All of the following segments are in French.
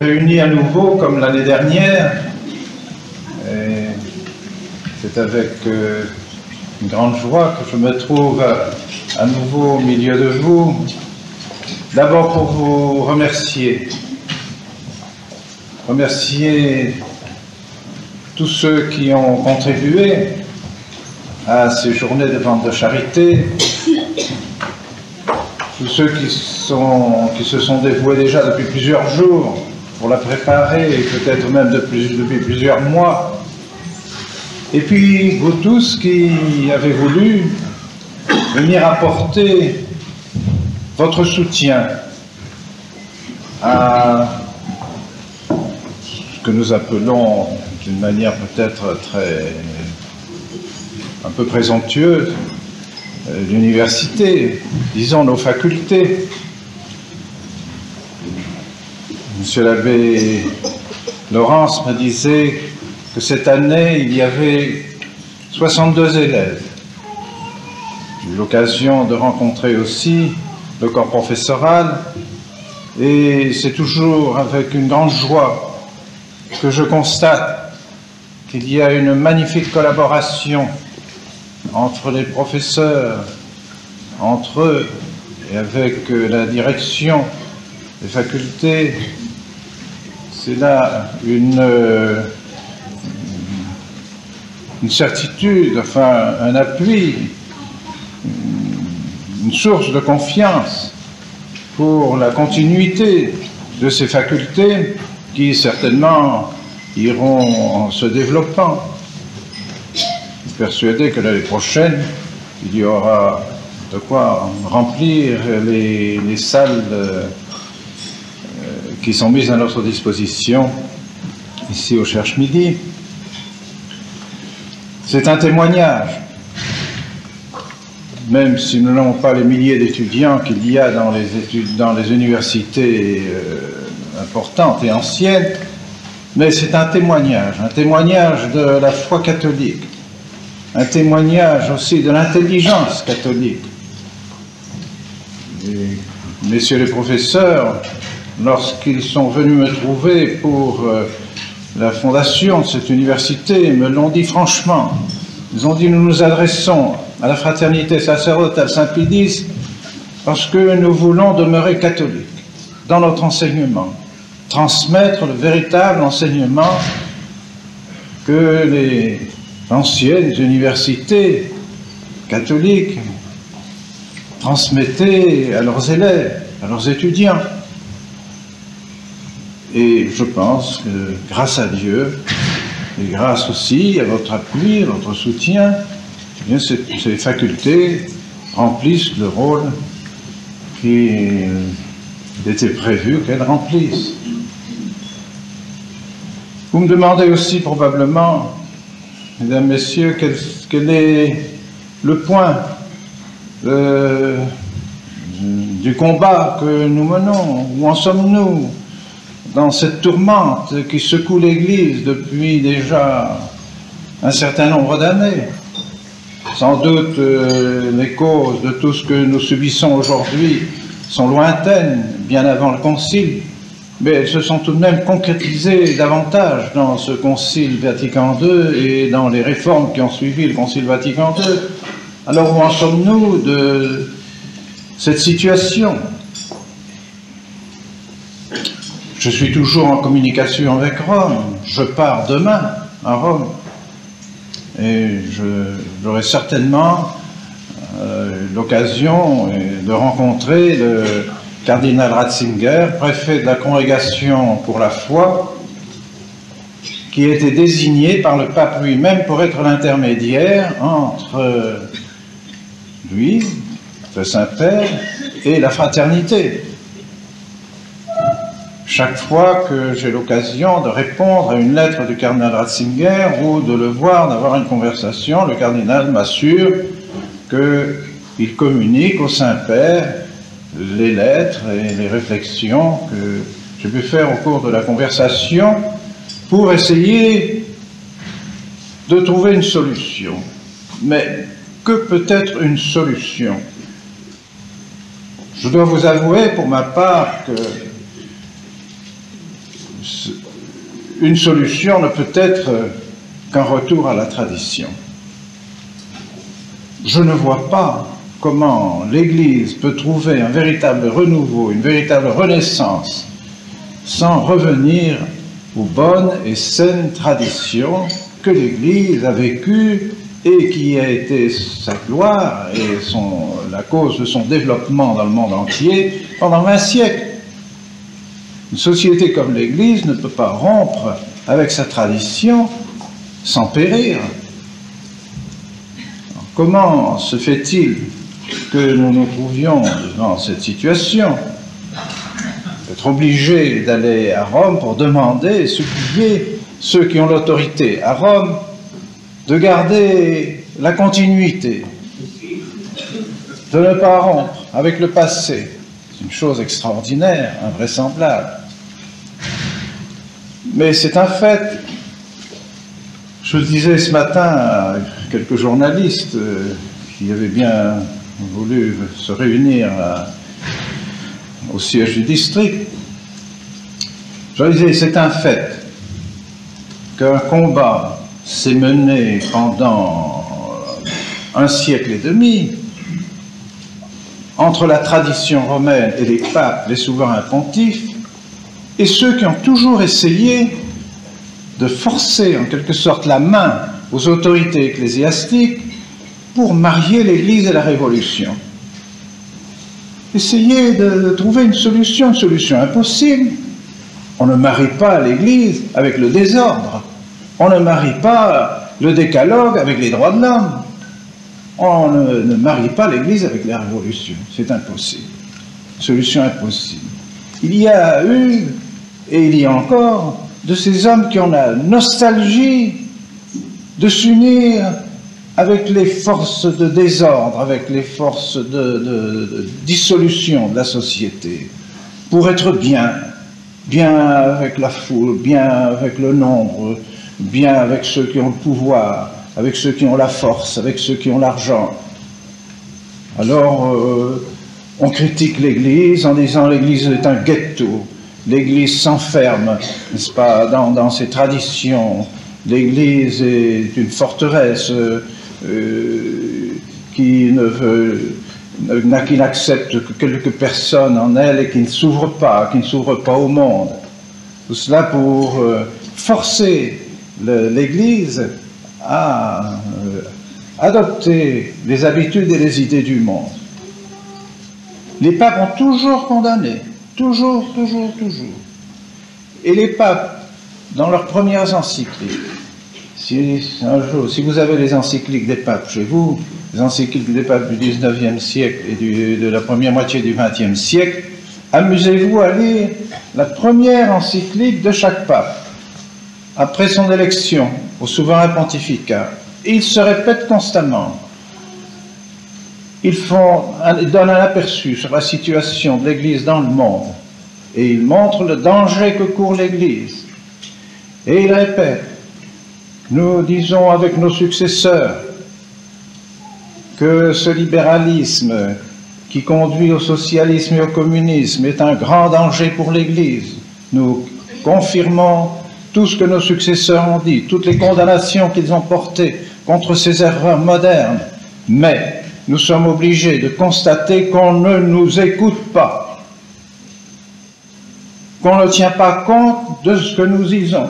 Réunis à nouveau comme l'année dernière, et c'est avec une grande joie que je me trouve à nouveau au milieu de vous. D'abord pour vous remercier tous ceux qui ont contribué à ces journées de vente de charité, tous ceux qui se sont dévoués déjà depuis plusieurs jours pour la préparer, et peut-être même depuis plusieurs mois. Et puis vous tous qui avez voulu venir apporter votre soutien à ce que nous appelons d'une manière peut-être un peu présomptueuse l'université, disons nos facultés. Monsieur l'abbé Laurence me disait que cette année, il y avait 62 élèves. J'ai eu l'occasion de rencontrer aussi le corps professoral, et c'est toujours avec une grande joie que je constate qu'il y a une magnifique collaboration entre les professeurs, entre eux, et avec la direction des facultés. C'est là une certitude, enfin un appui, une source de confiance pour la continuité de ces facultés qui certainement iront en se développant. Je suis persuadé que l'année prochaine, il y aura de quoi remplir les salles qui sont mises à notre disposition ici au Cherche-Midi. C'est un témoignage, même si nous n'avons pas les milliers d'étudiants qu'il y a dans les universités importantes et anciennes, mais c'est un témoignage de la foi catholique, un témoignage aussi de l'intelligence catholique. Et messieurs les professeurs, lorsqu'ils sont venus me trouver pour la fondation de cette université, me l'ont dit franchement. Ils ont dit: nous nous adressons à la fraternité sacerdotale Saint-Pédis parce que nous voulons demeurer catholiques dans notre enseignement, transmettre le véritable enseignement que les anciennes universités catholiques transmettaient à leurs élèves, à leurs étudiants. Et je pense que grâce à Dieu, et grâce aussi à votre appui, à votre soutien, eh bien, ces facultés remplissent le rôle qui était prévu qu'elles remplissent. Vous me demandez aussi probablement, mesdames, messieurs, quel est le point du combat que nous menons, où en sommes-nous dans cette tourmente qui secoue l'Église depuis déjà un certain nombre d'années. Sans doute les causes de tout ce que nous subissons aujourd'hui sont lointaines, bien avant le Concile, mais elles se sont tout de même concrétisées davantage dans ce Concile Vatican II et dans les réformes qui ont suivi le Concile Vatican II. Alors où en sommes-nous de cette situation ? Je suis toujours en communication avec Rome. Je pars demain à Rome. Et j'aurai certainement l'occasion de rencontrer le cardinal Ratzinger, préfet de la Congrégation pour la foi, qui a été désigné par le pape lui-même pour être l'intermédiaire entre lui, le Saint-Père, et la fraternité. Chaque fois que j'ai l'occasion de répondre à une lettre du cardinal Ratzinger ou de le voir, d'avoir une conversation, le cardinal m'assure qu'il communique au Saint-Père les lettres et les réflexions que j'ai pu faire au cours de la conversation pour essayer de trouver une solution. Mais que peut être une solution? Je dois vous avouer pour ma part que une solution ne peut être qu'un retour à la tradition. Je ne vois pas comment l'Église peut trouver un véritable renouveau, une véritable renaissance, sans revenir aux bonnes et saines traditions que l'Église a vécues et qui a été sa gloire et la cause de son développement dans le monde entier pendant 20 siècles. Une société comme l'Église ne peut pas rompre avec sa tradition sans périr. Alors, comment se fait-il que nous nous trouvions dans cette situation, d'être obligés d'aller à Rome pour demander et supplier ceux qui ont l'autorité à Rome de garder la continuité, de ne pas rompre avec le passé. C'est une chose extraordinaire, invraisemblable. Mais c'est un fait. Je disais ce matin à quelques journalistes qui avaient bien voulu se réunir au siège du district. Je disais, c'est un fait qu'un combat s'est mené pendant un siècle et demi entre la tradition romaine et les papes, les souverains pontifes, et ceux qui ont toujours essayé de forcer en quelque sorte la main aux autorités ecclésiastiques pour marier l'Église et la Révolution. Essayer de trouver une solution impossible. On ne marie pas l'Église avec le désordre. On ne marie pas le décalogue avec les droits de l'homme. On ne marie pas l'Église avec la Révolution. C'est impossible. Solution impossible. Il y a eu, et il y a encore, de ces hommes qui ont la nostalgie de s'unir avec les forces de désordre, avec les forces de dissolution de la société, pour être bien avec la foule, bien avec le nombre, bien avec ceux qui ont le pouvoir, avec ceux qui ont la force, avec ceux qui ont l'argent. Alors, on critique l'Église en disant l'Église est un ghetto, l'Église s'enferme, n'est-ce pas, dans ses traditions, l'Église est une forteresse qui n'accepte que quelques personnes en elle et qui ne s'ouvre pas au monde. Tout cela pour forcer l'Église à adopter les habitudes et les idées du monde. Les papes ont toujours condamné, toujours. Et les papes, dans leurs premières encycliques, si vous avez les encycliques des papes chez vous, les encycliques des papes du 19e siècle et de la première moitié du 20e siècle, amusez-vous à lire la première encyclique de chaque pape, après son élection au souverain pontificat. Et ils se répètent constamment. Ils donnent un aperçu sur la situation de l'Église dans le monde, et ils montrent le danger que court l'Église. Et ils répètent, nous disons avec nos successeurs, que ce libéralisme qui conduit au socialisme et au communisme est un grand danger pour l'Église. Nous confirmons tout ce que nos successeurs ont dit, toutes les condamnations qu'ils ont portées contre ces erreurs modernes, mais nous sommes obligés de constater qu'on ne nous écoute pas, qu'on ne tient pas compte de ce que nous disons.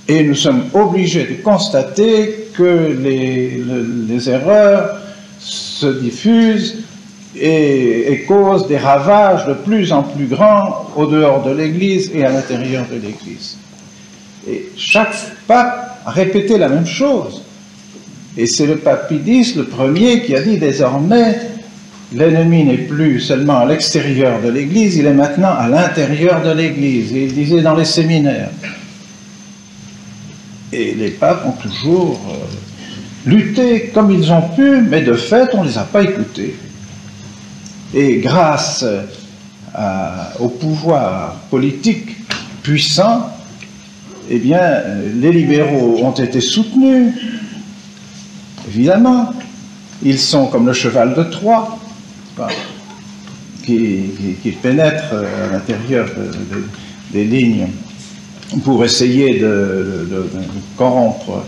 Et nous sommes obligés de constater que les erreurs se diffusent et causent des ravages de plus en plus grands au dehors de l'Église et à l'intérieur de l'Église. Et chaque pape a répété la même chose. Et c'est le pape Pie X, le premier, qui a dit désormais l'ennemi n'est plus seulement à l'extérieur de l'Église, il est maintenant à l'intérieur de l'Église. Et il disait dans les séminaires. Et les papes ont toujours lutté comme ils ont pu, mais de fait, on ne les a pas écoutés. Et grâce au pouvoir politique puissant, eh bien, les libéraux ont été soutenus, évidemment. Ils sont comme le cheval de Troie, qui pénètre à l'intérieur des lignes pour essayer de corrompre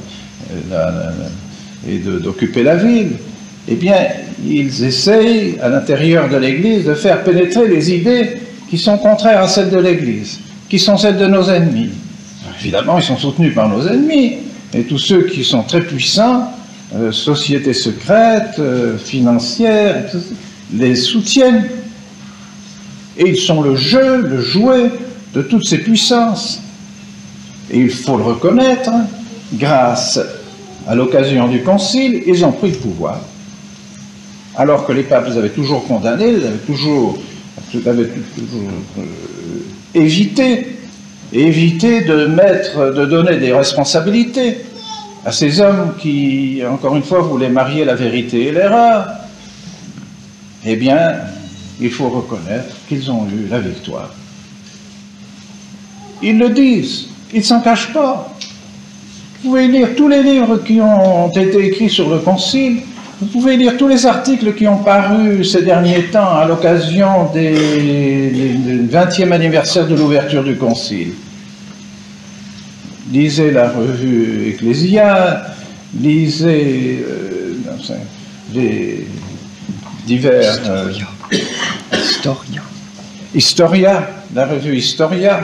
et d'occuper la ville, eh bien, ils essayent, à l'intérieur de l'Église, de faire pénétrer les idées qui sont contraires à celles de l'Église, qui sont celles de nos ennemis. Alors, évidemment, ils sont soutenus par nos ennemis, et tous ceux qui sont très puissants, sociétés secrètes, financières, les soutiennent. Et ils sont le jeu, le jouet de toutes ces puissances. Et il faut le reconnaître, grâce à l'occasion du Concile, ils ont pris le pouvoir. Alors que les papes les avaient toujours condamnés, les avaient toujours évité de donner des responsabilités à ces hommes qui, encore une fois, voulaient marier la vérité et l'erreur. Eh bien, il faut reconnaître qu'ils ont eu la victoire. Ils le disent, ils ne s'en cachent pas. Vous pouvez lire tous les livres qui ont été écrits sur le Concile, vous pouvez lire tous les articles qui ont paru ces derniers temps à l'occasion du 20e anniversaire de l'ouverture du Concile. Lisez la revue Ecclesia, lisez les divers... Historia, la revue Historia,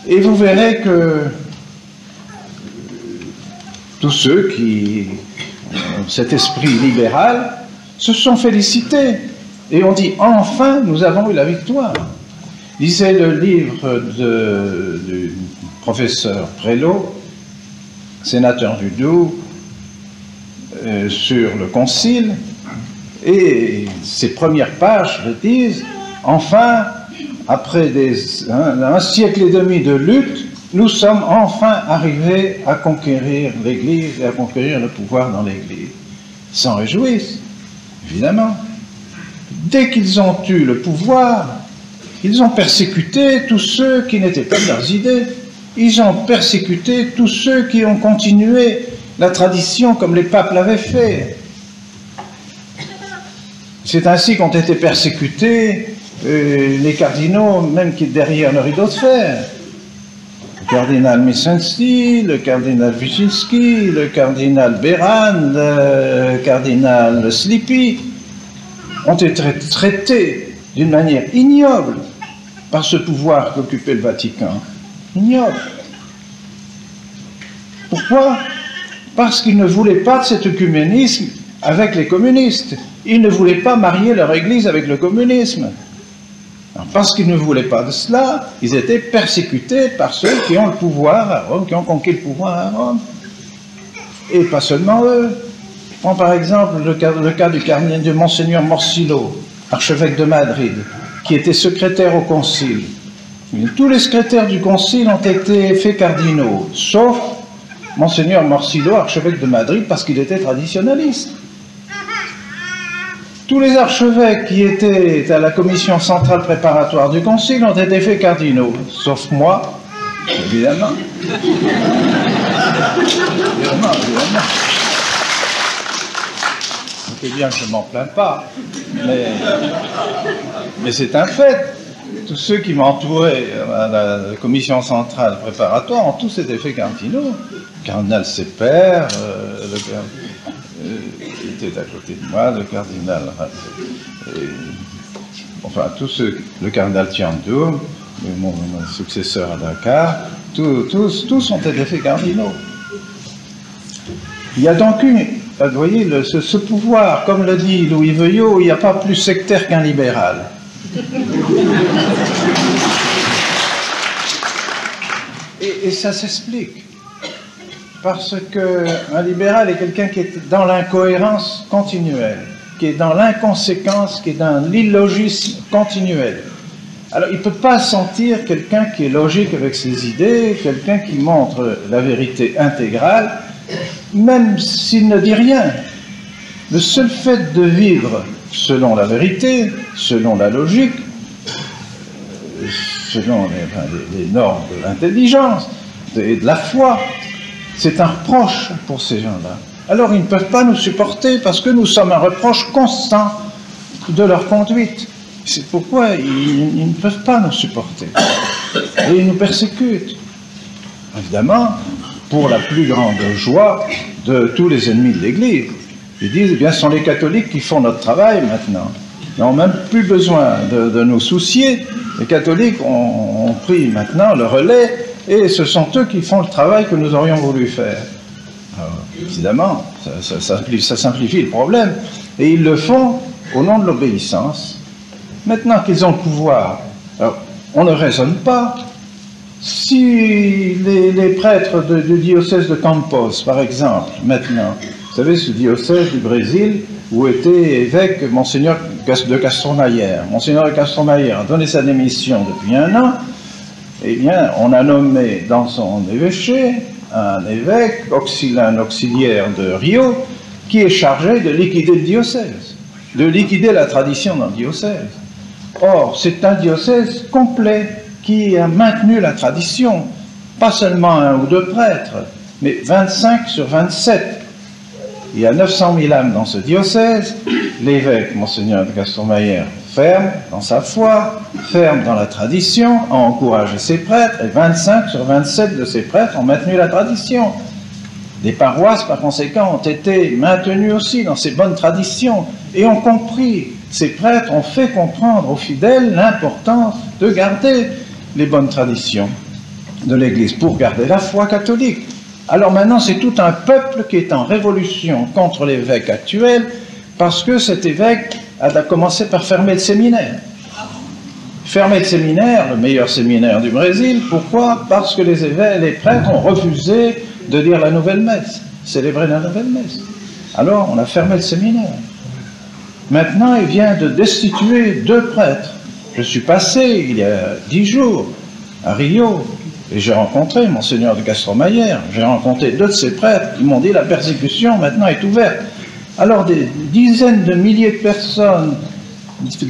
et vous verrez que tous ceux qui ont cet esprit libéral se sont félicités et ont dit « Enfin, nous avons eu la victoire ». Lisez le livre du professeur Prélot, sénateur du Doubs, sur le Concile, et ses premières pages le disent « Enfin, après un siècle et demi de lutte, nous sommes enfin arrivés à conquérir l'Église et à conquérir le pouvoir dans l'Église. » Ils s'en réjouissent, évidemment. Dès qu'ils ont eu le pouvoir, ils ont persécuté tous ceux qui n'étaient pas de leurs idées. Ils ont persécuté tous ceux qui ont continué la tradition comme les papes l'avaient fait. C'est ainsi qu'ont été persécutés les cardinaux, même qui derrière le rideau de fer. Le cardinal Myszynski, le cardinal Wyszynski, le cardinal Béran, le cardinal Slipy ont été traités d'une manière ignoble par ce pouvoir qu'occupait le Vatican. Ignoble. Pourquoi? Parce qu'ils ne voulaient pas de cet œcuménisme avec les communistes. Ils ne voulaient pas marier leur Église avec le communisme. Alors, parce qu'ils ne voulaient pas de cela, ils étaient persécutés par ceux qui ont le pouvoir à Rome, qui ont conquis le pouvoir à Rome. Et pas seulement eux. Je prends par exemple le cas du Monseigneur Morsillo, archevêque de Madrid, qui était secrétaire au Concile. Tous les secrétaires du Concile ont été faits cardinaux, sauf Monseigneur Morsillo, archevêque de Madrid, parce qu'il était traditionnaliste. Tous les archevêques qui étaient à la commission centrale préparatoire du Concile ont été faits cardinaux, sauf moi, évidemment. Évidemment. C'est bien que je ne m'en plains pas, mais c'est un fait. Tous ceux qui m'entouraient à la commission centrale préparatoire ont tous été faits cardinaux. Le cardinal Sepper, était à côté de moi, le cardinal, enfin tous ceux, le cardinal Tiandou, mon successeur à Dakar, tous ont été faits cardinaux. Il y a donc vous voyez, ce pouvoir, comme le dit Louis Veuillot, il n'y a pas plus sectaire qu'un libéral. Et ça s'explique. Parce qu'un libéral est quelqu'un qui est dans l'incohérence continuelle, qui est dans l'inconséquence, qui est dans l'illogisme continuel. Alors il ne peut pas sentir quelqu'un qui est logique avec ses idées, quelqu'un qui montre la vérité intégrale, même s'il ne dit rien. Le seul fait de vivre selon la vérité, selon la logique, selon les normes de l'intelligence et de la foi, c'est un reproche pour ces gens-là. Alors ils ne peuvent pas nous supporter parce que nous sommes un reproche constant de leur conduite. C'est pourquoi ils ne peuvent pas nous supporter. Et ils nous persécutent. Évidemment, pour la plus grande joie de tous les ennemis de l'Église. Ils disent, eh bien, ce sont les catholiques qui font notre travail maintenant. Ils n'ont même plus besoin de nous soucier. Les catholiques ont pris maintenant le relais et ce sont eux qui font le travail que nous aurions voulu faire. Alors, évidemment, ça simplifie le problème. Et ils le font au nom de l'obéissance. Maintenant qu'ils ont le pouvoir, alors, on ne raisonne pas. Si les prêtres du diocèse de Campos, par exemple, maintenant, vous savez, ce diocèse du Brésil, où était évêque Monseigneur de Castromayer. Monseigneur de Castromayer a donné sa démission depuis 1 an. Eh bien, on a nommé dans son évêché un évêque, un auxiliaire de Rio, qui est chargé de liquider le diocèse, de liquider la tradition dans le diocèse. Or, c'est un diocèse complet qui a maintenu la tradition, pas seulement 1 ou 2 prêtres, mais 25 sur 27. Il y a 900 000 âmes dans ce diocèse. L'évêque, Monseigneur de Castromayer, ferme dans sa foi, ferme dans la tradition, a encouragé ses prêtres, et 25 sur 27 de ces prêtres ont maintenu la tradition. Les paroisses, par conséquent, ont été maintenues aussi dans ces bonnes traditions, et ont compris, ces prêtres ont fait comprendre aux fidèles l'importance de garder les bonnes traditions de l'Église pour garder la foi catholique. Alors maintenant, c'est tout un peuple qui est en révolution contre l'évêque actuel, parce que cet évêque a commencé par fermer le séminaire. Fermer le séminaire, le meilleur séminaire du Brésil, pourquoi? Parce que les prêtres ont refusé de dire la nouvelle messe, célébrer la nouvelle messe. Alors, on a fermé le séminaire. Maintenant, il vient de destituer 2 prêtres. Je suis passé, il y a 10 jours, à Rio, et j'ai rencontré Monseigneur de Castromayer, j'ai rencontré 2 de ses prêtres qui m'ont dit la persécution maintenant est ouverte. Alors des dizaines de milliers de personnes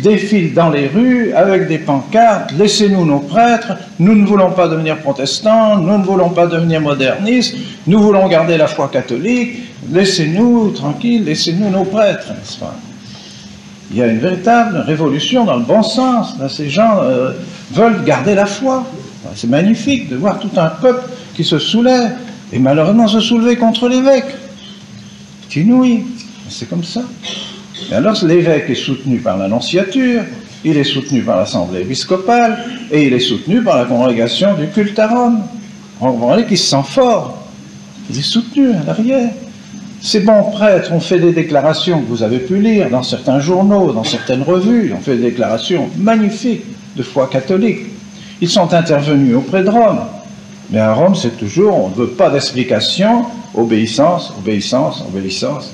défilent dans les rues avec des pancartes, laissez-nous nos prêtres, nous ne voulons pas devenir protestants, nous ne voulons pas devenir modernistes, nous voulons garder la foi catholique, laissez-nous tranquilles, laissez-nous nos prêtres, n'est-ce pas? Il y a une véritable révolution dans le bon sens. Là, ces gens veulent garder la foi. C'est magnifique de voir tout un peuple qui se soulève, et malheureusement se soulever contre l'évêque. C'est inouï, c'est comme ça. Et alors l'évêque est soutenu par l'annonciature, il est soutenu par l'assemblée épiscopale, et il est soutenu par la congrégation du culte à Rome. Vous voyez qu'il se sent fort, il est soutenu à l'arrière. Ces bons prêtres ont fait des déclarations que vous avez pu lire dans certains journaux, dans certaines revues, ils ont fait des déclarations magnifiques de foi catholique. Ils sont intervenus auprès de Rome. Mais à Rome, c'est toujours, on ne veut pas d'explication, obéissance, obéissance, obéissance.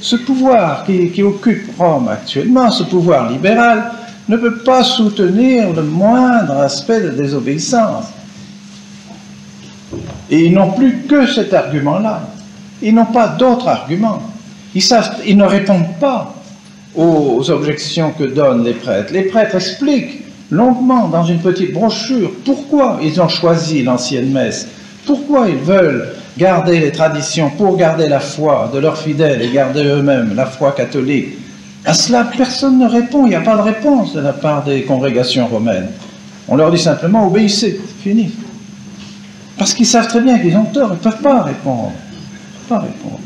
Ce pouvoir qui occupe Rome actuellement, ce pouvoir libéral, ne peut pas soutenir le moindre aspect de désobéissance. Et ils n'ont plus que cet argument-là. Ils n'ont pas d'autres arguments. Ils ne répondent pas aux objections que donnent les prêtres. Les prêtres expliquent longuement dans une petite brochure pourquoi ils ont choisi l'ancienne messe, pourquoi ils veulent garder les traditions pour garder la foi de leurs fidèles et garder eux-mêmes la foi catholique. À cela, personne ne répond, il n'y a pas de réponse de la part des congrégations romaines. On leur dit simplement obéissez, c'est fini. Parce qu'ils savent très bien qu'ils ont tort, ils ne peuvent pas répondre. Ils ne peuvent pas répondre.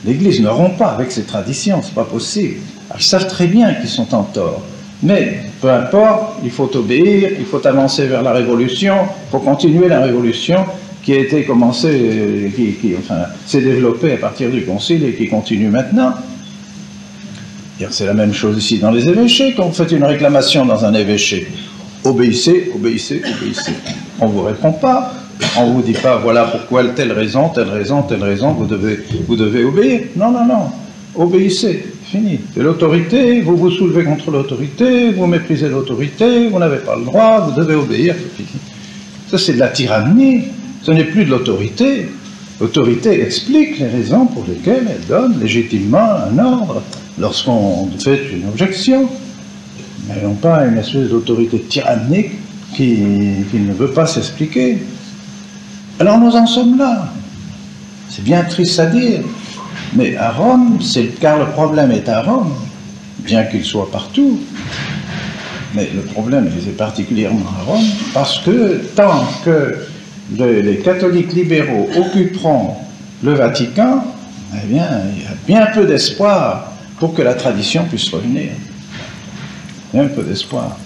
L'Église ne rompt pas avec ses traditions, ce n'est pas possible. Alors, ils savent très bien qu'ils sont en tort. Mais, peu importe, il faut obéir, il faut avancer vers la révolution, il faut continuer la révolution qui a été commencée, qui s'est développée à partir du Concile et qui continue maintenant. C'est la même chose ici dans les évêchés. Quand vous faites une réclamation dans un évêché, obéissez, obéissez, obéissez. On ne vous répond pas, on ne vous dit pas, voilà pourquoi telle raison, telle raison, telle raison, vous devez obéir. Non, non, non, obéissez. Fini. C'est l'autorité, vous vous soulevez contre l'autorité, vous méprisez l'autorité, vous n'avez pas le droit, vous devez obéir, c'est fini. Ça, c'est de la tyrannie, ce n'est plus de l'autorité. L'autorité explique les raisons pour lesquelles elle donne légitimement un ordre lorsqu'on fait une objection, mais non pas une espèce d'autorité tyrannique qui ne veut pas s'expliquer. Alors nous en sommes là. C'est bien triste à dire. Mais à Rome, car le problème est à Rome, bien qu'il soit partout. Mais le problème, c'est particulièrement à Rome, parce que tant que les catholiques libéraux occuperont le Vatican, eh bien, il y a bien peu d'espoir pour que la tradition puisse revenir. Bien peu d'espoir.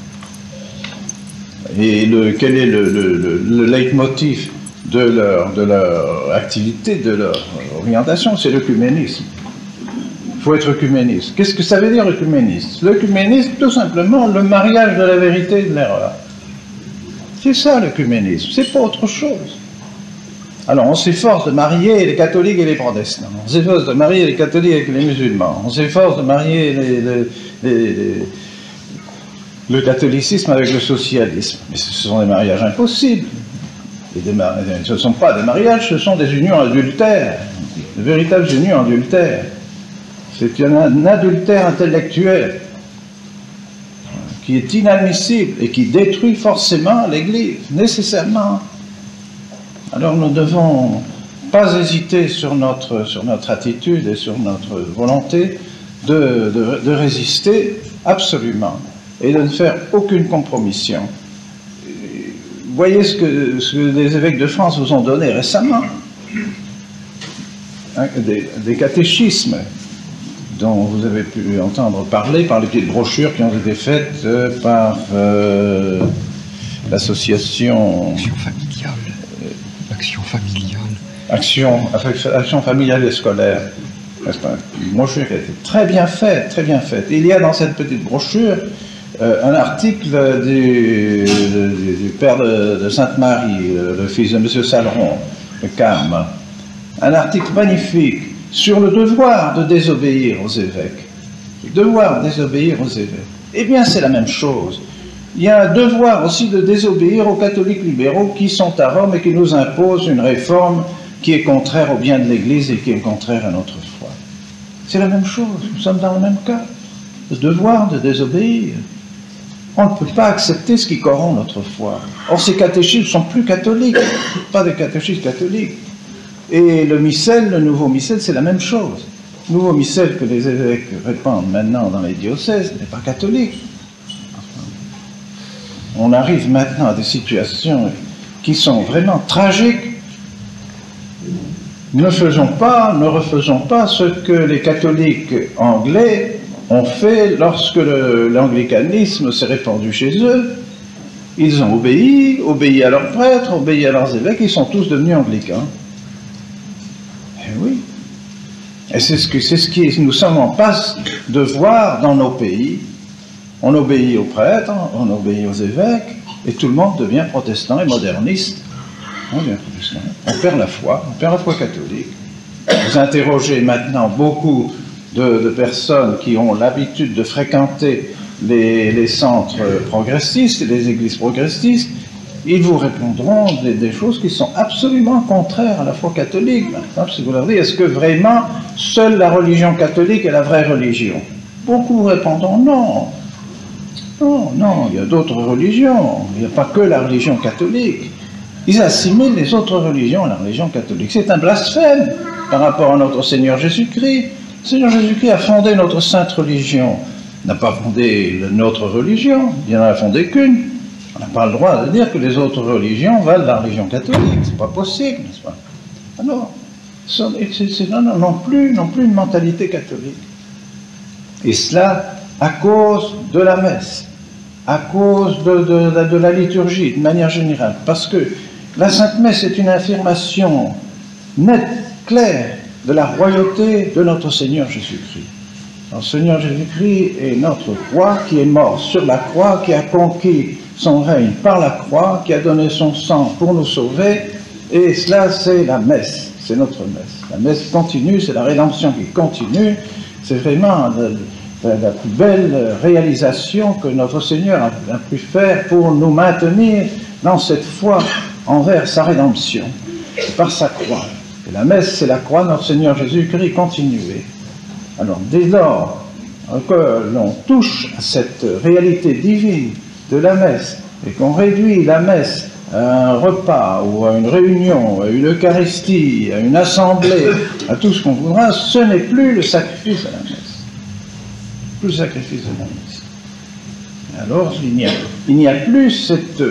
Et quel est le leitmotiv de leur activité, de leur orientation? C'est l'œcuménisme. Il faut être œcuméniste. Qu'est-ce que ça veut dire œcuméniste? L'œcuménisme, tout simplement, le mariage de la vérité et de l'erreur. C'est ça l'œcuménisme, c'est pas autre chose. Alors on s'efforce de marier les catholiques et les protestants, on s'efforce de marier les catholiques avec les musulmans, on s'efforce de marier le catholicisme avec le socialisme. Mais ce sont des mariages impossibles. Ce ne sont pas des mariages, ce sont des unions adultères, de véritables unions adultères. C'est un adultère intellectuel qui est inadmissible et qui détruit forcément l'Église, nécessairement. Alors nous ne devons pas hésiter sur notre attitude et sur notre volonté de résister absolument et de ne faire aucune compromission. Vous voyez ce que les évêques de France vous ont donné récemment, hein, des catéchismes dont vous avez pu entendre parler par les petites brochures qui ont été faites par l'association Action familiale et scolaire. Une brochure qui a été très bien faite, très bien faite. Il y a dans cette petite brochure un article du père de Sainte-Marie, le fils de M. Saleron, le Carme. Un article magnifique sur le devoir de désobéir aux évêques. Le devoir de désobéir aux évêques. Eh bien, c'est la même chose. Il y a un devoir aussi de désobéir aux catholiques libéraux qui sont à Rome et qui nous imposent une réforme qui est contraire au bien de l'Église et qui est contraire à notre foi. C'est la même chose, nous sommes dans le même cas. Le devoir de désobéir. On ne peut pas accepter ce qui corrompt notre foi. Or, ces catéchismes ne sont plus catholiques, pas des catéchismes catholiques. Et le missel, le nouveau missel, c'est la même chose. Le nouveau missel que les évêques répandent maintenant dans les diocèses n'est pas catholique. On arrive maintenant à des situations qui sont vraiment tragiques. Ne refaisons pas ce que les catholiques anglais ont fait lorsque l'anglicanisme s'est répandu chez eux. Ils ont obéi à leurs prêtres, obéi à leurs évêques, ils sont tous devenus anglicans. Et oui. Et c'est ce qui nous sommes en passe de voir dans nos pays. On obéit aux prêtres, on obéit aux évêques, et tout le monde devient protestant et moderniste. On perd la foi catholique. Vous interrogez maintenant beaucoup de personnes qui ont l'habitude de fréquenter les centres progressistes et les églises progressistes, ils vous répondront des choses qui sont absolument contraires à la foi catholique. Par exemple, si vous leur dites, est-ce que vraiment seule la religion catholique est la vraie religion? Beaucoup vous répondront non. Non, il y a d'autres religions, il n'y a pas que la religion catholique. Ils assimilent les autres religions à la religion catholique. C'est un blasphème par rapport à notre Seigneur Jésus-Christ. Le Seigneur Jésus-Christ a fondé notre sainte religion. Il n'a pas fondé notre religion, il n'en a fondé qu'une. On n'a pas le droit de dire que les autres religions valent la religion catholique. C'est pas possible, n'est-ce pas? Alors, c'est non plus une mentalité catholique. Et cela à cause de la messe, à cause de la liturgie, de manière générale. Parce que la Sainte Messe est une affirmation nette, claire, de la royauté de notre Seigneur Jésus-Christ. Le Seigneur Jésus-Christ est notre roi qui est mort sur la croix, qui a conquis son règne par la croix, qui a donné son sang pour nous sauver, et cela c'est la messe, c'est notre messe. La messe continue, c'est la rédemption qui continue, c'est vraiment la plus belle réalisation que notre Seigneur a pu faire pour nous maintenir dans cette foi envers sa rédemption, par sa croix. Et la messe, c'est la croix de notre Seigneur Jésus-Christ continuée. Alors, dès lors que l'on touche à cette réalité divine de la messe, et qu'on réduit la messe à un repas, ou à une réunion, à une Eucharistie, à une assemblée, à tout ce qu'on voudra, ce n'est plus le sacrifice à la messe. plus le sacrifice de la mise. Alors, il n'y a plus cette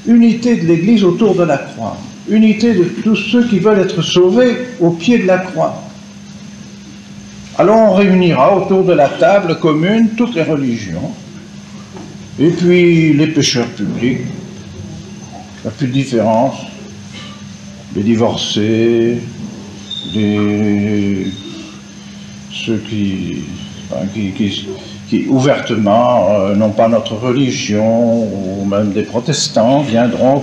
unité de l'Église autour de la croix, unité de tous ceux qui veulent être sauvés au pied de la croix. Alors on réunira autour de la table commune toutes les religions, et puis les pécheurs publics, il n'y a plus de différence, les divorcés, ceux qui ouvertement n'ont pas notre religion, ou même des protestants, viendront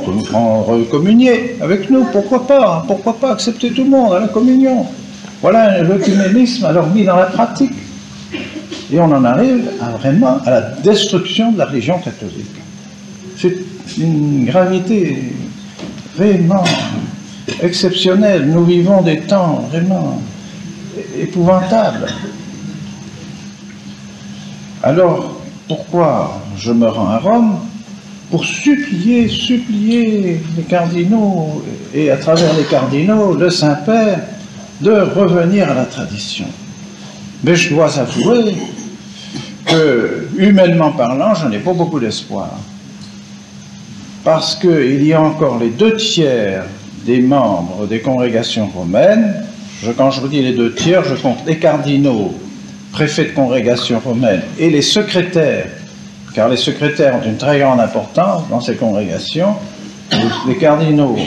communier avec nous. Pourquoi pas accepter tout le monde à la communion? Voilà l'œcuménisme alors mis dans la pratique. Et on en arrive vraiment à la destruction de la religion catholique. C'est une gravité vraiment exceptionnelle. Nous vivons des temps vraiment épouvantables. Alors, pourquoi je me rends à Rome? Pour supplier les cardinaux, et à travers les cardinaux, le Saint-Père, de revenir à la tradition. Mais je dois avouer que, humainement parlant, je n'ai pas beaucoup d'espoir. Parce qu'il y a encore les 2/3 des membres des congrégations romaines. Quand je vous dis les 2/3, je compte les cardinaux, préfets de congrégation romaine, et les secrétaires, car les secrétaires ont une très grande importance dans ces congrégations. Les cardinaux,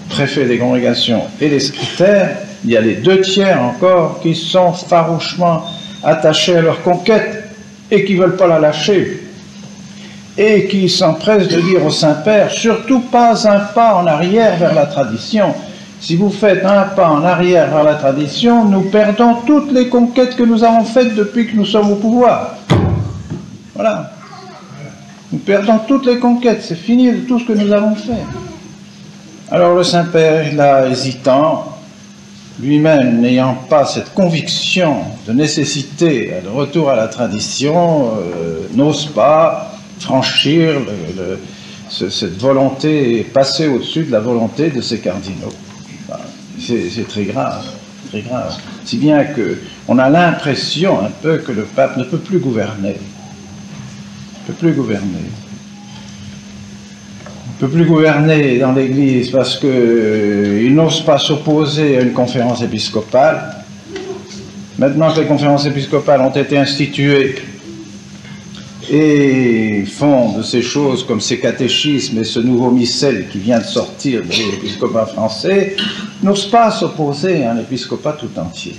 préfets des congrégations et les secrétaires, il y a les 2/3 encore qui sont farouchement attachés à leur conquête et qui ne veulent pas la lâcher, et qui s'empressent de dire au Saint-Père, surtout pas un pas en arrière vers la tradition. Si vous faites un pas en arrière vers la tradition, nous perdons toutes les conquêtes que nous avons faites depuis que nous sommes au pouvoir. Voilà. Nous perdons toutes les conquêtes, c'est fini de tout ce que nous avons fait. Alors le Saint-Père, là, hésitant, lui-même n'ayant pas cette conviction de nécessité de retour à la tradition, n'ose pas franchir cette volonté et passer au-dessus de la volonté de ses cardinaux. C'est très grave, très grave. Si bien qu'on a l'impression un peu que le pape ne peut plus gouverner. Il ne peut plus gouverner. Il ne peut plus gouverner dans l'Église parce qu'il n'ose pas s'opposer à une conférence épiscopale. Maintenant que les conférences épiscopales ont été instituées et font de ces choses comme ces catéchismes et ce nouveau missel qui vient de sortir de l'épiscopat français, n'ose pas s'opposer à un épiscopat tout entier.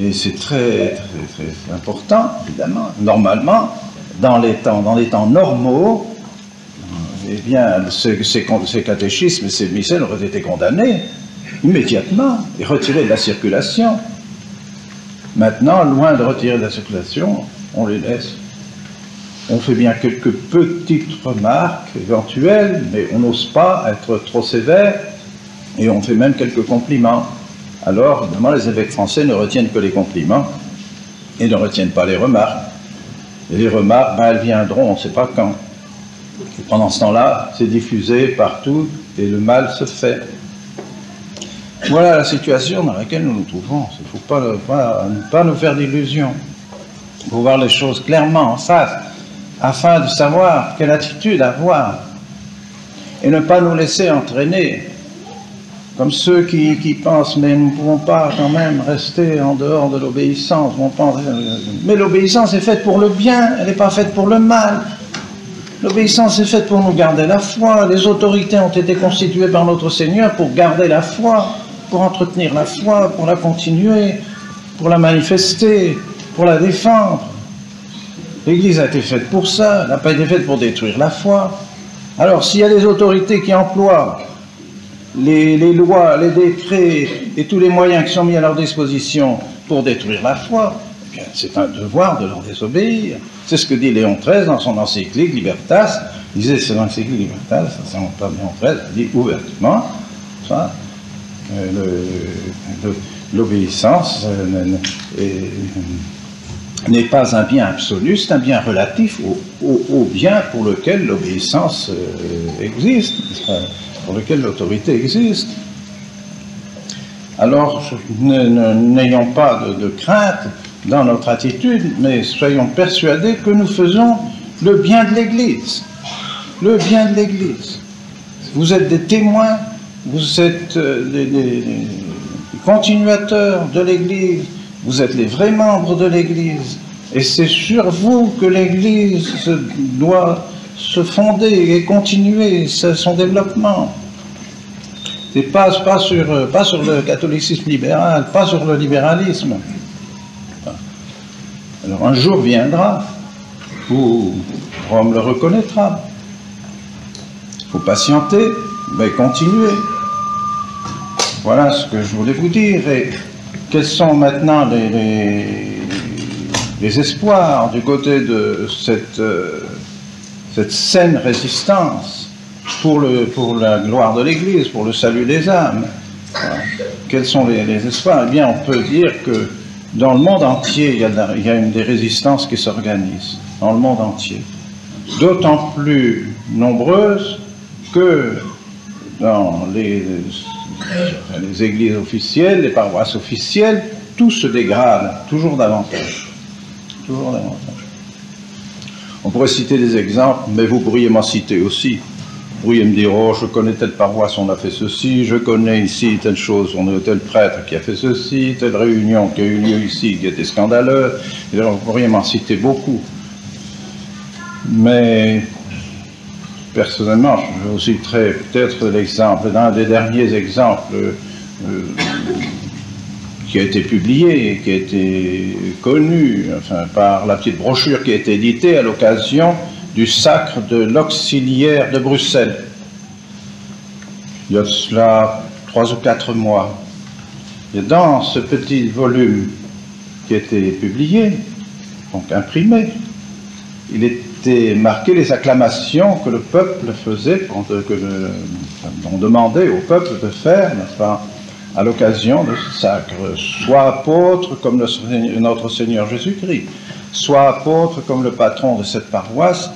Et c'est très, très, très important, évidemment. Normalement, dans les temps normaux, eh bien, ces catéchismes et ces missels auraient été condamnés immédiatement et retirés de la circulation. Maintenant, loin de retirer de la circulation, on les laisse. On fait bien quelques petites remarques éventuelles, mais on n'ose pas être trop sévère, et on fait même quelques compliments. Alors, évidemment, les évêques français ne retiennent que les compliments, et ne retiennent pas les remarques. Et les remarques, elles viendront, on ne sait pas quand. Et pendant ce temps-là, c'est diffusé partout, et le mal se fait. Voilà la situation dans laquelle nous nous trouvons. Il ne faut pas nous faire d'illusions. Il faut voir les choses clairement en face, afin de savoir quelle attitude avoir, et ne pas nous laisser entraîner, comme ceux qui pensent, mais nous ne pouvons pas quand même rester en dehors de l'obéissance. Mais l'obéissance est faite pour le bien, elle n'est pas faite pour le mal. L'obéissance est faite pour nous garder la foi. Les autorités ont été constituées par notre Seigneur pour garder la foi, pour entretenir la foi, pour la continuer, pour la manifester, pour la défendre. L'Église a été faite pour ça, elle n'a pas été faite pour détruire la foi. Alors s'il y a des autorités qui emploient les lois, les décrets et tous les moyens qui sont mis à leur disposition pour détruire la foi, eh bien, c'est un devoir de leur désobéir. C'est ce que dit Léon XIII dans son encyclique Libertas. Il disait, c'est l'encyclique Libertas, ça c'est pas Léon XIII, il dit ouvertement, ça, l'obéissance n'est pas un bien absolu, c'est un bien relatif au bien pour lequel l'obéissance existe, pour lequel l'autorité existe. Alors, n'ayons pas de crainte dans notre attitude, mais soyons persuadés que nous faisons le bien de l'Église. Le bien de l'Église. Vous êtes des témoins, vous êtes des continuateurs de l'Église, vous êtes les vrais membres de l'Église, et c'est sur vous que l'Église doit se fonder et continuer son développement. C'est pas sur le catholicisme libéral, pas sur le libéralisme. Alors un jour viendra où Rome le reconnaîtra. Il faut patienter, mais continuer. Voilà ce que je voulais vous dire. Et quels sont maintenant les espoirs du côté de cette saine résistance pour la gloire de l'Église, pour le salut des âmes? Voilà. Quels sont les espoirs? Eh bien, on peut dire que dans le monde entier, il y a des résistances qui s'organisent. Dans le monde entier. D'autant plus nombreuses que dans les églises officielles, les paroisses officielles, tout se dégrade, toujours davantage. Toujours davantage. On pourrait citer des exemples, mais vous pourriez m'en citer aussi. Vous pourriez me dire, oh, je connais telle paroisse, on a fait ceci, je connais ici telle chose, on a tel prêtre qui a fait ceci, telle réunion qui a eu lieu ici, qui était scandaleuse. Et alors, vous pourriez m'en citer beaucoup. Mais personnellement, je vous citerai peut-être l'exemple, d'un des derniers exemples qui a été publié, qui a été connu, enfin, par la petite brochure qui a été éditée à l'occasion du sacre de l'Auxiliaire de Bruxelles. Il y a cela 3 ou 4 mois. Et dans ce petit volume qui a été publié, donc imprimé, il était marqué les acclamations que le peuple faisait, on demandait au peuple de faire, n'est-ce pas, à l'occasion de ce sacre. Soit apôtre comme notre Seigneur Jésus-Christ, soit apôtre comme le patron de cette paroisse,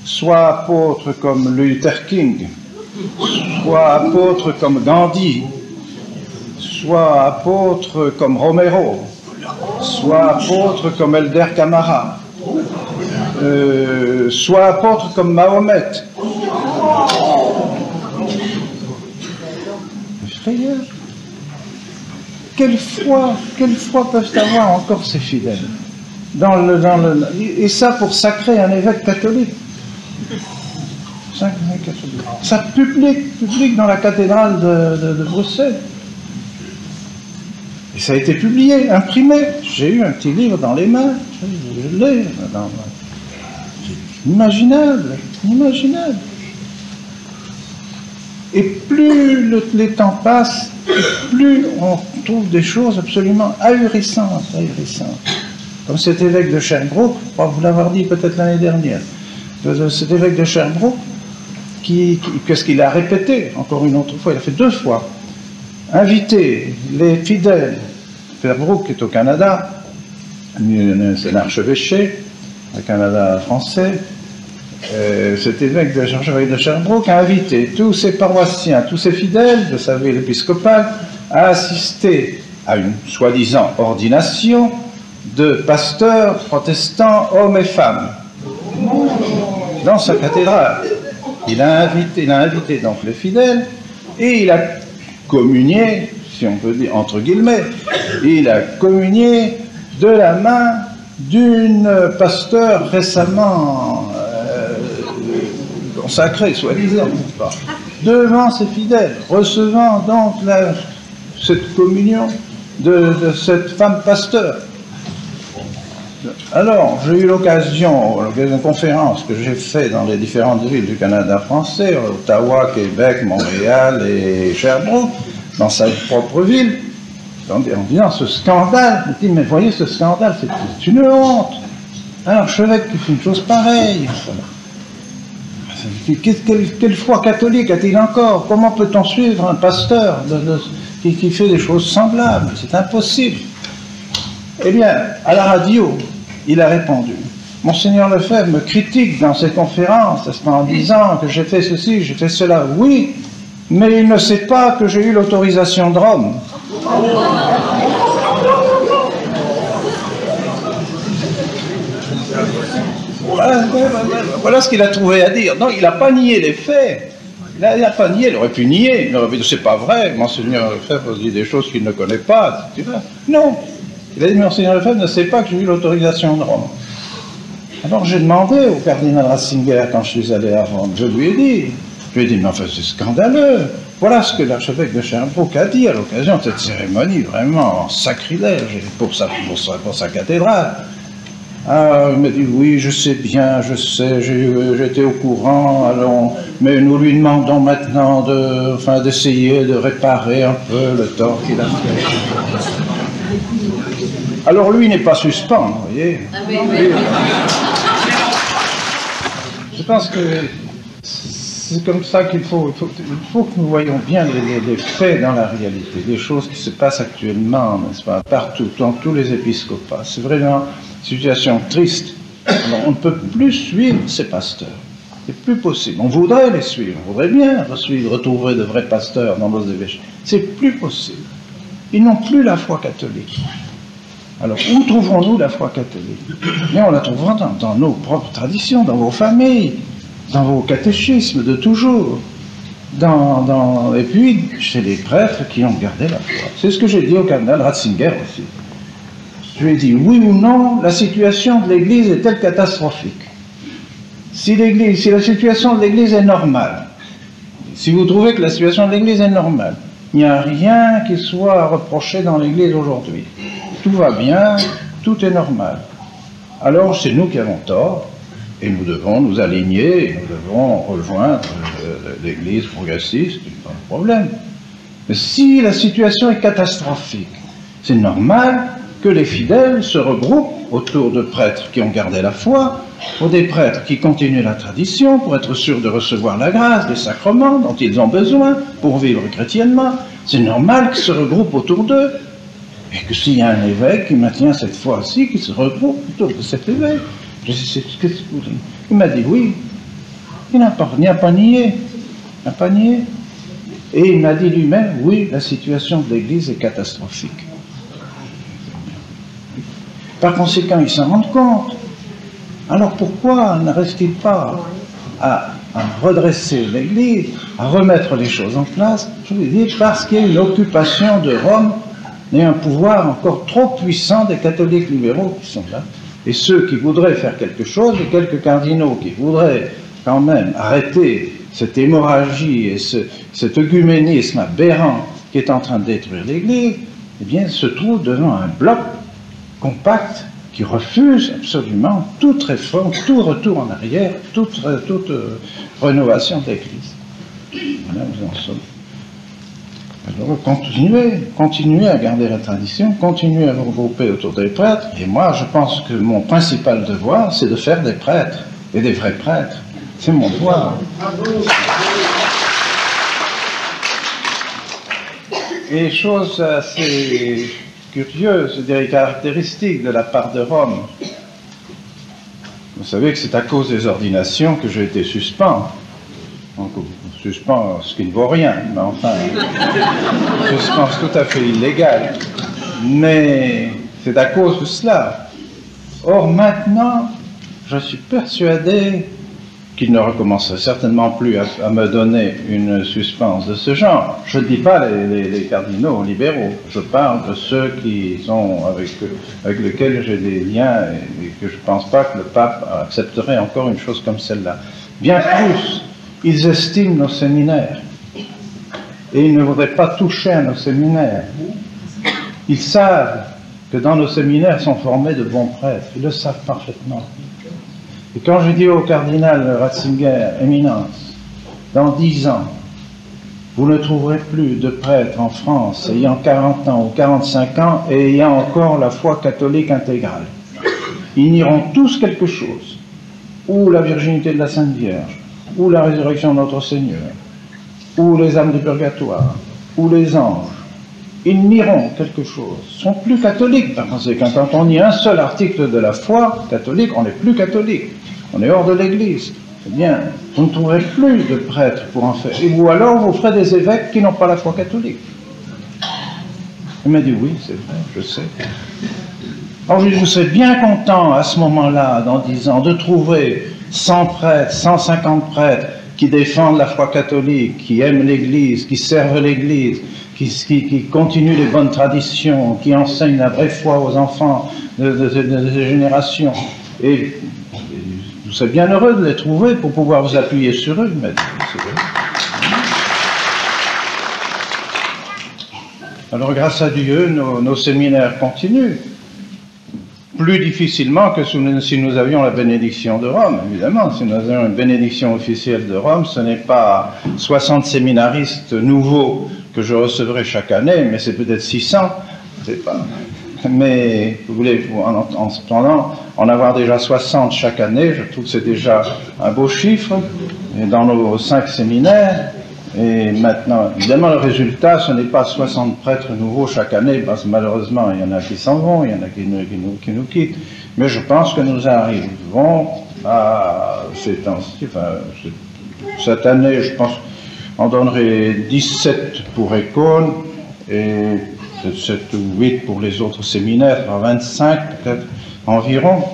soit apôtre comme Luther King, soit apôtre comme Gandhi, soit apôtre comme Romero, soit apôtre comme Elder Camara, soit apôtre comme Mahomet. Frayeur. Quelle foi peuvent avoir encore ces fidèles et ça pour sacrer un évêque catholique. Ça public dans la cathédrale de Bruxelles. Et ça a été publié, imprimé. J'ai eu un petit livre dans les mains. Je l'ai. Inimaginable. Et plus les temps passent, plus on trouve des choses absolument ahurissantes. Comme cet évêque de Sherbrooke, je crois vous l'avoir dit peut-être l'année dernière, cet évêque de Sherbrooke, qu'est-ce qu'il a répété encore une autre fois, il a fait 2 fois, inviter les fidèles, Sherbrooke est au Canada, c'est l'archevêché, le Canada français, cet évêque de Sherbrooke a invité tous ses paroissiens, tous ses fidèles de sa ville épiscopale à assister à une soi-disant ordination de pasteurs protestants, hommes et femmes, dans sa cathédrale. Il a invité donc les fidèles et il a communié, si on peut dire entre guillemets, il a communié de la main d'une pasteur récemment consacré, soi-disant, devant ses fidèles, recevant donc cette communion de cette femme pasteur. Alors, j'ai eu l'occasion d'une conférence que j'ai faite dans les différentes villes du Canada français, Ottawa, Québec, Montréal et Sherbrooke, dans sa propre ville, en disant ce scandale, je me dis, mais voyez ce scandale, c'est une honte. Un archevêque qui fait une chose pareille. Quelle foi catholique a-t-il encore? Comment peut-on suivre un pasteur qui fait des choses semblables? C'est impossible. Eh bien, à la radio, il a répondu. Monseigneur Lefebvre me critique dans ses conférences en disant que j'ai fait ceci, j'ai fait cela. Oui, mais il ne sait pas que j'ai eu l'autorisation de Rome. Voilà ce qu'il a trouvé à dire. Non, il n'a pas nié les faits. Il n'a pas nié, il aurait pu nier. Il aurait pu dire c'est pas vrai, Monseigneur Lefebvre dit des choses qu'il ne connaît pas, etc. Non. Il a dit Monseigneur Lefebvre ne sait pas que j'ai eu l'autorisation de Rome. Alors j'ai demandé au cardinal Ratzinger quand je suis allé à Rome, je lui ai dit, mais enfin c'est scandaleux. Voilà ce que l'archevêque de Sherbrooke a dit à l'occasion de cette cérémonie, vraiment sacrilège pour sa cathédrale. Ah, il m'a dit, oui, je sais bien, je sais, j'étais au courant, allons, mais nous lui demandons maintenant d'essayer de réparer un peu le tort qu'il a fait. Alors lui n'est pas suspens, vous voyez. Je pense que c'est comme ça qu'il faut que nous voyions bien les faits dans la réalité, les choses qui se passent actuellement, n'est-ce pas, partout, dans tous les épiscopats. C'est vraiment une situation triste. Alors, on ne peut plus suivre ces pasteurs. C'est plus possible. On voudrait les suivre, on voudrait bien retrouver de vrais pasteurs dans nos évêchés. C'est plus possible. Ils n'ont plus la foi catholique. Alors, où trouverons-nous la foi catholique? Bien, on la trouvera dans nos propres traditions, dans vos familles, dans vos catéchismes de toujours, et puis chez les prêtres qui ont gardé la foi. C'est ce que j'ai dit au cardinal Ratzinger aussi. Je lui ai dit, oui ou non, la situation de l'Église est-elle catastrophique? Si la situation de l'Église est normale, si vous trouvez que la situation de l'Église est normale, il n'y a rien qui soit reproché dans l'Église aujourd'hui. Tout va bien, tout est normal. Alors c'est nous qui avons tort, et nous devons nous aligner, et nous devons rejoindre l'Église progressiste, pas de problème. Mais si la situation est catastrophique, c'est normal que les fidèles se regroupent autour de prêtres qui ont gardé la foi, ou des prêtres qui continuent la tradition pour être sûrs de recevoir la grâce des sacrements dont ils ont besoin pour vivre chrétiennement. C'est normal qu'ils se regroupent autour d'eux. Et que s'il y a un évêque qui maintient cette foi-ci, qui se regroupe autour de cet évêque. Il m'a dit oui. Il n'a pas nié. Il n'a pas nié. Et il m'a dit lui-même, oui, la situation de l'Église est catastrophique. Par conséquent, ils s'en rendent compte. Alors pourquoi n'arrive-t-il pas à redresser l'Église, à remettre les choses en place? Je vous dis, parce qu'il y a une occupation de Rome et un pouvoir encore trop puissant des catholiques libéraux qui sont là. Et ceux qui voudraient faire quelque chose, et quelques cardinaux qui voudraient quand même arrêter cette hémorragie et cet œcuménisme aberrant qui est en train de détruire l'Église, eh bien, se trouvent devant un bloc compact qui refuse absolument toute réforme, tout retour en arrière, toute rénovation de l'Église. Voilà, nous en sommes. Alors, continuez à garder la tradition, continuez à vous regrouper autour des prêtres, et moi, je pense que mon principal devoir, c'est de faire des prêtres, et des vrais prêtres. C'est mon devoir. Et chose assez curieuse, je dirais caractéristique de la part de Rome, vous savez que c'est à cause des ordinations que j'ai été suspens. Donc, suspens ce qui ne vaut rien, mais enfin, suspens tout à fait illégal. Mais c'est à cause de cela. Or maintenant, je suis persuadé qu'il ne recommencerait certainement plus à me donner une suspense de ce genre. Je ne dis pas les cardinaux libéraux, je parle de ceux qui sont avec lesquels j'ai des liens et que je ne pense pas que le pape accepterait encore une chose comme celle-là. Bien plus, ils estiment nos séminaires et ils ne voudraient pas toucher à nos séminaires. Ils savent que dans nos séminaires sont formés de bons prêtres, ils le savent parfaitement. Et quand je dis au cardinal Ratzinger, Éminence, dans 10 ans, vous ne trouverez plus de prêtres en France ayant 40 ans ou 45 ans et ayant encore la foi catholique intégrale. Ils nieront tous quelque chose, ou la virginité de la Sainte Vierge, ou la résurrection de notre Seigneur, ou les âmes du purgatoire, ou les anges. Ils nieront quelque chose, sont plus catholiques par conséquent. Quand on nie un seul article de la foi catholique, on n'est plus catholique, on est hors de l'Église. Eh bien, vous ne trouverez plus de prêtres pour en faire. Ou alors vous ferez des évêques qui n'ont pas la foi catholique. Il m'a dit oui, c'est vrai, je sais. Alors je lui ai dit, vous serez bien content à ce moment-là, dans 10 ans, de trouver 100 prêtres, 150 prêtres qui défendent la foi catholique, qui aiment l'Église, qui servent l'Église, qui continuent les bonnes traditions, qui enseignent la vraie foi aux enfants de génération. Et vous serez bien heureux de les trouver pour pouvoir vous appuyer sur eux. Mais alors grâce à Dieu, nos séminaires continuent. Plus difficilement que si nous avions la bénédiction de Rome, évidemment. Si nous avions une bénédiction officielle de Rome, ce n'est pas 60 séminaristes nouveaux que je recevrai chaque année, mais c'est peut-être 600, je ne sais pas. Mais vous voulez, en cependant, en avoir déjà 60 chaque année, je trouve que c'est déjà un beau chiffre, et dans nos 5 séminaires. Et maintenant, évidemment, le résultat, ce n'est pas 60 prêtres nouveaux chaque année, parce que malheureusement, il y en a qui s'en vont, il y en a qui nous quittent. Mais je pense que nous arrivons à ces temps-ci, cette année, je pense, on donnerait 17 pour École, et 7 ou 8 pour les autres séminaires, 25 peut-être environ,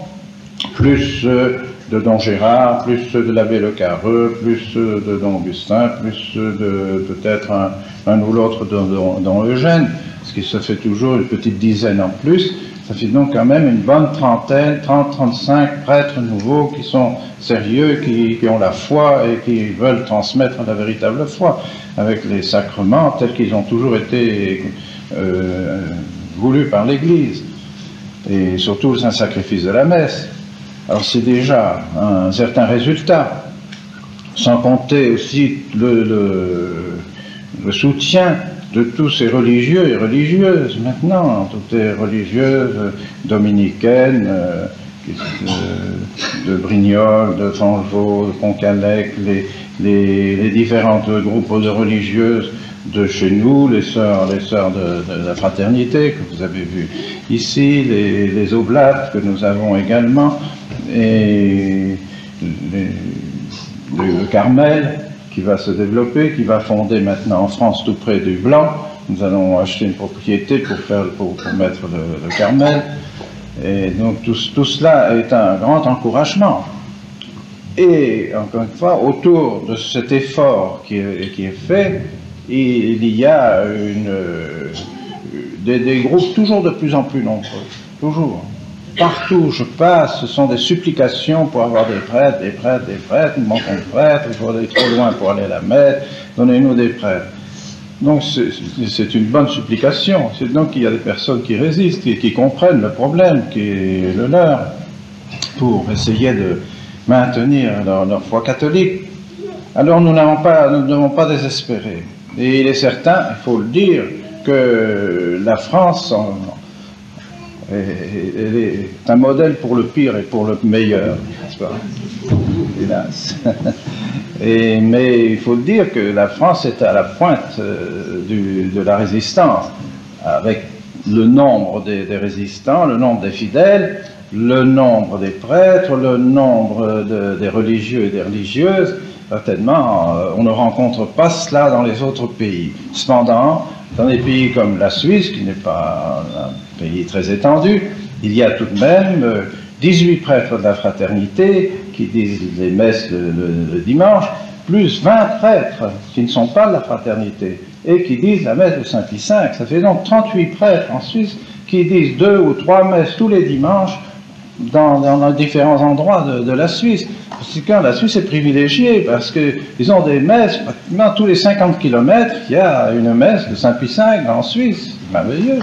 plus de Don Gérard, plus de l'abbé Le Carreux, plus de Don Augustin, plus de peut-être un ou l'autre de Don Eugène, ce qui se fait toujours une petite dizaine en plus. Ça fait donc quand même une bonne trentaine, 30-35 prêtres nouveaux qui sont sérieux, qui ont la foi et qui veulent transmettre la véritable foi avec les sacrements tels qu'ils ont toujours été voulus par l'Église, et surtout le Saint-Sacrifice de la messe. Alors c'est déjà un certain résultat, sans compter aussi le soutien de tous ces religieux et religieuses maintenant, toutes les religieuses dominicaines, de Brignoles, de Fangeau, de Pontcallec, les différents groupes de religieuses de chez nous, les sœurs de la fraternité que vous avez vu ici, les oblates que nous avons également, et le Carmel qui va se développer, qui va fonder maintenant en France tout près du Blanc. Nous allons acheter une propriété pour mettre le Carmel. Et donc tout cela est un grand encouragement. Et encore une fois, autour de cet effort qui est fait, il y a des groupes toujours de plus en plus nombreux, toujours. Partout où je passe, ce sont des supplications pour avoir des prêtres, nous manquons de prêtres, il faut aller trop loin pour aller à la messe, donnez-nous des prêtres. Donc c'est une bonne supplication, c'est donc qu'il y a des personnes qui résistent, qui comprennent le problème qui est le leur, pour essayer de maintenir leur foi catholique. Alors nous ne devons pas désespérer. Et il est certain, il faut le dire, que la France est un modèle pour le pire et pour le meilleur, n'est-ce pas? Hélas. Mais il faut le dire que la France est à la pointe de la résistance, avec le nombre des résistants, le nombre des fidèles, le nombre des prêtres, le nombre des religieux et des religieuses. Certainement, on ne rencontre pas cela dans les autres pays. Cependant, dans des pays comme la Suisse, qui n'est pas un pays très étendu, il y a tout de même 18 prêtres de la fraternité qui disent les messes le dimanche, plus 20 prêtres qui ne sont pas de la fraternité et qui disent la messe de Saint-Pie V. Ça fait donc 38 prêtres en Suisse qui disent 2 ou 3 messes tous les dimanches dans différents endroits de la Suisse. Parce que la Suisse est privilégiée parce qu'ils ont des messes, pratiquement tous les 50 km, il y a une messe de Saint-Pie V en Suisse. C'est merveilleux.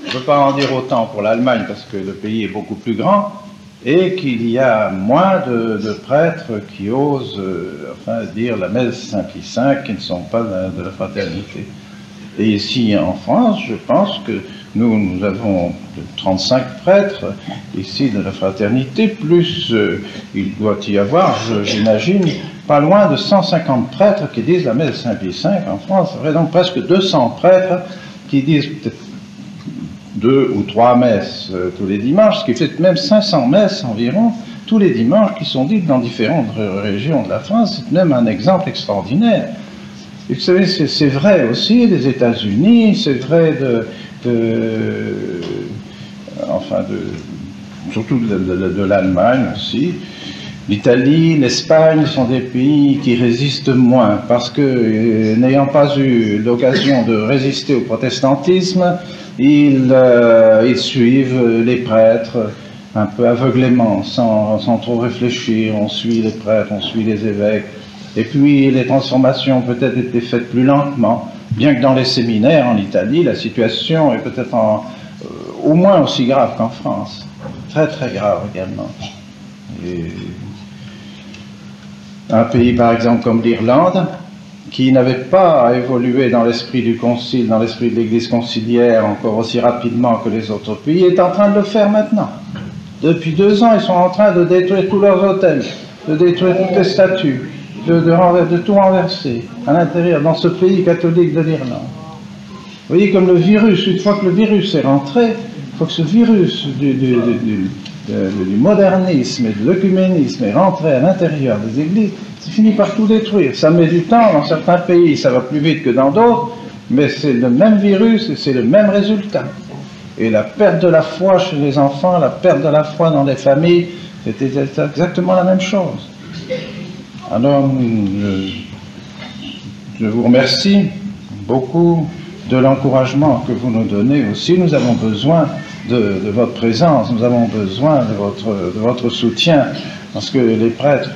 Je ne veux pas en dire autant pour l'Allemagne parce que le pays est beaucoup plus grand et qu'il y a moins de prêtres qui osent dire la messe de Saint-Pie V qui ne sont pas de la fraternité. Et ici en France, je pense que nous avons 35 prêtres ici de la fraternité, plus il doit y avoir, j'imagine, pas loin de 150 prêtres qui disent la messe de Saint-Pie V en France. Il y aurait donc presque 200 prêtres qui disent peut-être 2 ou 3 messes tous les dimanches, ce qui fait même 500 messes environ tous les dimanches qui sont dites dans différentes régions de la France. C'est même un exemple extraordinaire. Et vous savez, c'est vrai aussi des États-Unis, c'est vrai surtout de l'Allemagne aussi. L'Italie, l'Espagne sont des pays qui résistent moins parce que, n'ayant pas eu l'occasion de résister au protestantisme, ils suivent les prêtres un peu aveuglément, sans trop réfléchir. On suit les prêtres, on suit les évêques. Et puis les transformations ont peut-être été faites plus lentement, bien que dans les séminaires en Italie, la situation est peut-être au moins aussi grave qu'en France. Très très grave également. Et un pays par exemple comme l'Irlande, qui n'avait pas évolué dans l'esprit du concile, dans l'esprit de l'Église conciliaire encore aussi rapidement que les autres pays, est en train de le faire maintenant. Depuis 2 ans, ils sont en train de détruire tous leurs hôtels, de détruire toutes les statues, de tout renverser à l'intérieur, dans ce pays catholique de l'Irlande. Vous voyez, comme le virus, une fois que le virus est rentré, il faut que ce virus du modernisme et de l'œcuménisme est rentré à l'intérieur des églises, c'est fini par tout détruire. Ça met du temps, dans certains pays ça va plus vite que dans d'autres, mais c'est le même virus et c'est le même résultat. Et la perte de la foi chez les enfants, la perte de la foi dans les familles, c'était exactement la même chose. Alors, je vous remercie beaucoup de l'encouragement que vous nous donnez aussi. Nous avons besoin de votre présence, nous avons besoin de votre soutien, parce que les prêtres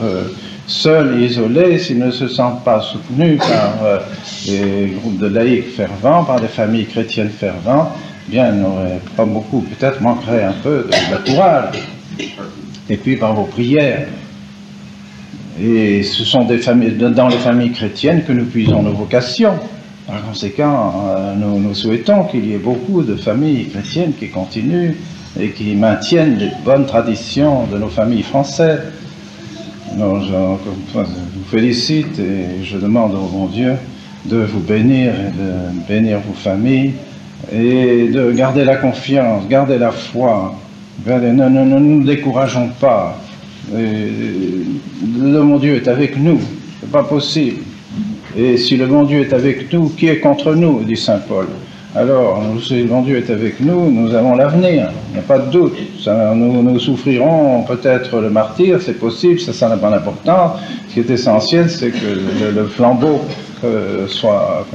seuls et isolés, s'ils ne se sentent pas soutenus par des groupes de laïcs fervents, par des familles chrétiennes ferventes, bien, ils n'auraient pas beaucoup, peut-être manquerait un peu de courage. Et puis par vos prières. Et ce sont dans les familles chrétiennes que nous puisons nos vocations. Par conséquent, nous souhaitons qu'il y ait beaucoup de familles chrétiennes qui continuent et qui maintiennent les bonnes traditions de nos familles françaises. Alors, je vous félicite et je demande au bon Dieu de vous bénir et de bénir vos familles et de garder la confiance, garder la foi. Ne nous décourageons pas. Le bon Dieu est avec nous, c'est pas possible. Et si le bon Dieu est avec nous, qui est contre nous, dit saint Paul. Alors, si le bon Dieu est avec nous, nous avons l'avenir, il n'y a pas de doute. Nous souffrirons peut-être le martyre, c'est possible, ça n'a pas d'importance. Ce qui est essentiel, c'est que le flambeau soit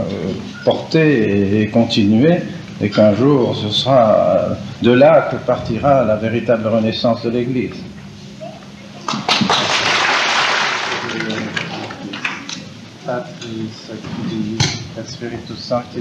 porté et continué, et qu'un jour, ce sera de là que partira la véritable renaissance de l'Église. Patris, Filii, et Spiritus Sancti,